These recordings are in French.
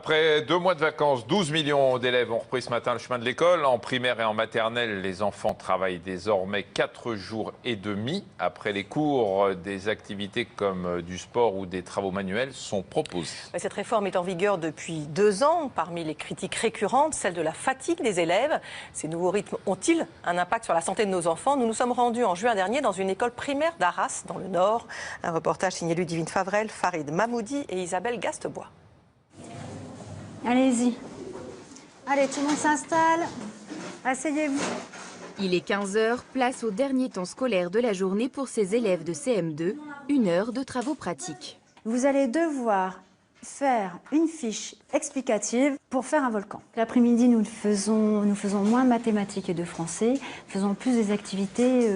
Après 2 mois de vacances, 12 millions d'élèves ont repris ce matin le chemin de l'école. En primaire et en maternelle, les enfants travaillent désormais 4 jours et demi. Après les cours, des activités comme du sport ou des travaux manuels sont proposées. Cette réforme est en vigueur depuis 2 ans. Parmi les critiques récurrentes, celle de la fatigue des élèves. Ces nouveaux rythmes ont-ils un impact sur la santé de nos enfants? Nous nous sommes rendus en juin dernier dans une école primaire d'Arras, dans le Nord. Un reportage signé Ludivine Favrel, Farid Mahmoudi et Isabelle Gastebois. Allez-y. Allez, tout le monde s'installe. Asseyez-vous. Il est 15 h, place au dernier temps scolaire de la journée pour ces élèves de CM2, 1 heure de travaux pratiques. Vous allez devoir faire une fiche explicative pour faire un volcan. L'après-midi, nous faisons moins de mathématiques et de français. Nous faisons plus des activités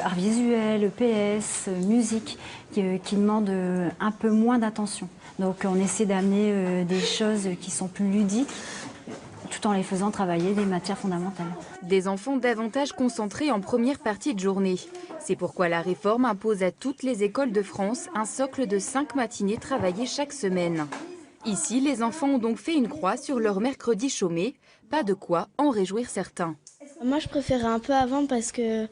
art visuel, EPS, musique, qui demandent un peu moins d'attention. Donc on essaie d'amener des choses qui sont plus ludiques, tout en les faisant travailler des matières fondamentales. Des enfants davantage concentrés en première partie de journée. C'est pourquoi la réforme impose à toutes les écoles de France un socle de 5 matinées travaillées chaque semaine. Ici, les enfants ont donc fait une croix sur leur mercredi chômé. Pas de quoi en réjouir certains. Moi, je préférais un peu avant parce que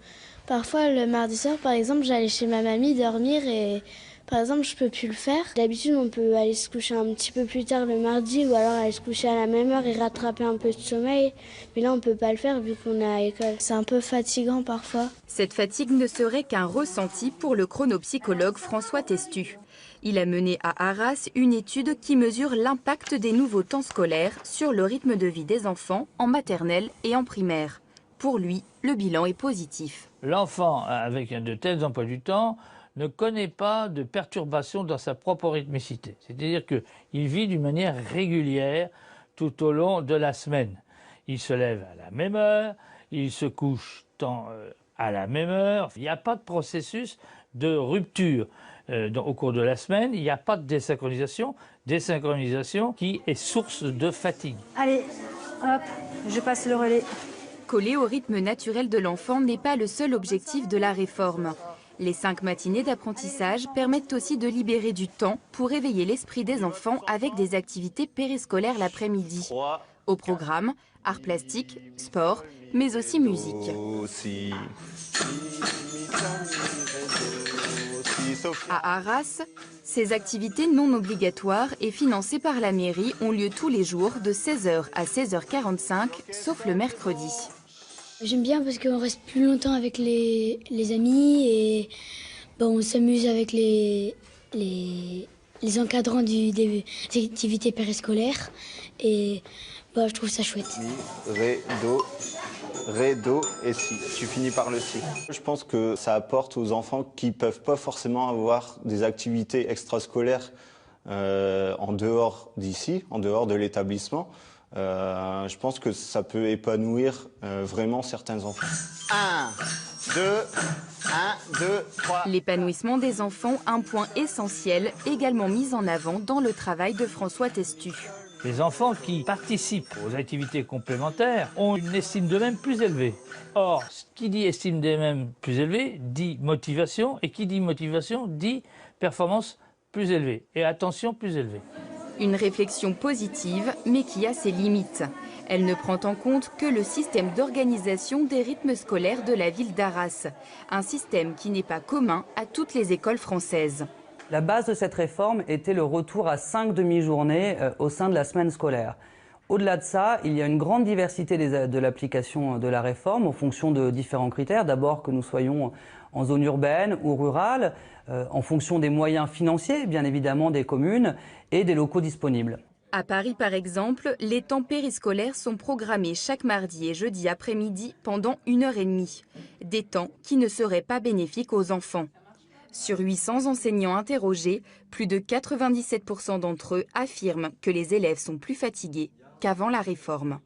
parfois, le mardi soir, par exemple, j'allais chez ma mamie dormir et... Par exemple, je peux plus le faire. D'habitude, on peut aller se coucher un petit peu plus tard le mardi ou alors aller se coucher à la même heure et rattraper un peu de sommeil. Mais là, on peut pas le faire vu qu'on est à l'école. C'est un peu fatigant parfois. Cette fatigue ne serait qu'un ressenti pour le chronopsychologue François Testu. Il a mené à Arras une étude qui mesure l'impact des nouveaux temps scolaires sur le rythme de vie des enfants en maternelle et en primaire. Pour lui, le bilan est positif. L'enfant avec de tels emplois du temps ne connaît pas de perturbation dans sa propre rythmicité. C'est-à-dire qu'il vit d'une manière régulière tout au long de la semaine. Il se lève à la même heure, il se couche à la même heure. Il n'y a pas de processus de rupture au cours de la semaine. Il n'y a pas de désynchronisation qui est source de fatigue. Allez, hop, je passe le relais. Coller au rythme naturel de l'enfant n'est pas le seul objectif de la réforme. Les 5 matinées d'apprentissage permettent aussi de libérer du temps pour éveiller l'esprit des enfants avec des activités périscolaires l'après-midi. Au programme, arts plastiques, sport, mais aussi musique. À Arras, ces activités non obligatoires et financées par la mairie ont lieu tous les jours de 16 h à 16 h 45, sauf le mercredi. J'aime bien parce qu'on reste plus longtemps avec les amis et on s'amuse avec les encadrants des activités périscolaires et je trouve ça chouette. Ré, do et si. Tu finis par le si. Je pense que ça apporte aux enfants qui ne peuvent pas forcément avoir des activités extrascolaires en dehors d'ici, en dehors de l'établissement. Je pense que ça peut épanouir vraiment certains enfants. 1, 2, 3. L'épanouissement des enfants, un point essentiel, également mis en avant dans le travail de François Testu. Les enfants qui participent aux activités complémentaires ont une estime d'eux-mêmes plus élevée. Or, ce qui dit estime d'eux-mêmes plus élevée dit motivation, et qui dit motivation dit performance plus élevée et attention plus élevée. Une réflexion positive, mais qui a ses limites. Elle ne prend en compte que le système d'organisation des rythmes scolaires de la ville d'Arras. Un système qui n'est pas commun à toutes les écoles françaises. La base de cette réforme était le retour à 5 demi-journées au sein de la semaine scolaire. Au-delà de ça, il y a une grande diversité de l'application de la réforme en fonction de différents critères. D'abord que nous soyons en zone urbaine ou rurale, en fonction des moyens financiers, bien évidemment, des communes et des locaux disponibles. À Paris, par exemple, les temps périscolaires sont programmés chaque mardi et jeudi après-midi pendant 1h30. Des temps qui ne seraient pas bénéfiques aux enfants. Sur 800 enseignants interrogés, plus de 97% d'entre eux affirment que les élèves sont plus fatigués qu'avant la réforme.